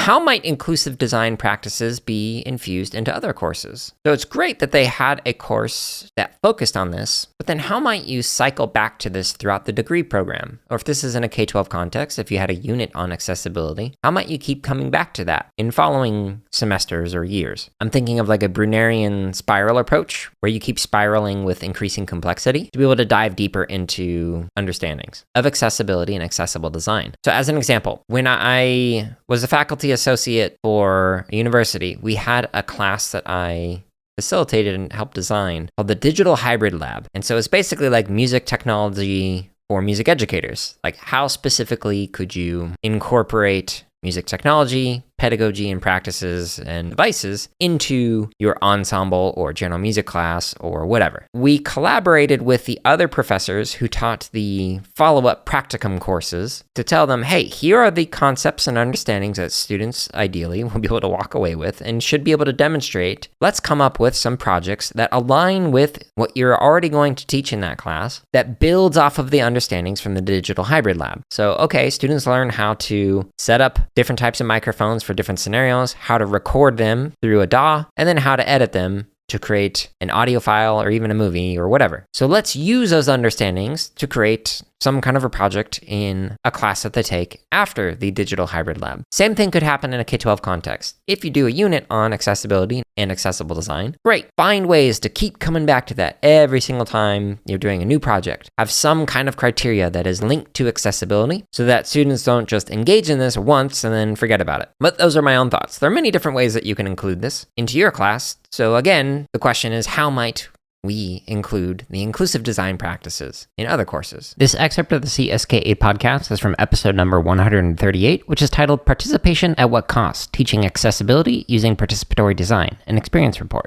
how might inclusive design practices be infused into other courses? So it's great that they had a course that focused on this, but then how might you cycle back to this throughout the degree program? Or if this is in a K-12 context, if you had a unit on accessibility, how might you keep coming back to that in following semesters or years? I'm thinking of like a Brunerian spiral approach, where you keep spiraling with increasing complexity to be able to dive deeper into understandings of accessibility and accessible design. So as an example, when I was a faculty associate for a university, we had a class that I facilitated and helped design called the Digital Hybrid Lab. And so it's basically like music technology for music educators. Like, how specifically could you incorporate music technology, pedagogy, and practices and devices into your ensemble or general music class or whatever. We collaborated with the other professors who taught the follow-up practicum courses to tell them, hey, here are the concepts and understandings that students ideally will be able to walk away with and should be able to demonstrate. Let's come up with some projects that align with what you're already going to teach in that class that builds off of the understandings from the Digital Hybrid Lab. So, okay, students learn how to set up different types of microphones for different scenarios, how to record them through a DAW, and then how to edit them to create an audio file or even a movie or whatever. So let's use those understandings to create some kind of a project in a class that they take after the Digital Hybrid Lab. Same thing could happen in a K-12 context. If you do a unit on accessibility and accessible design, great. Find ways to keep coming back to that every single time you're doing a new project. Have some kind of criteria that is linked to accessibility so that students don't just engage in this once and then forget about it. But those are my own thoughts. There are many different ways that you can include this into your class. So again, the question is, how might we include the inclusive design practices in other courses? This excerpt of the CSK8 podcast is from episode number 138, which is titled Participation at What Cost? Teaching Accessibility Using Participatory Design, an Experience Report.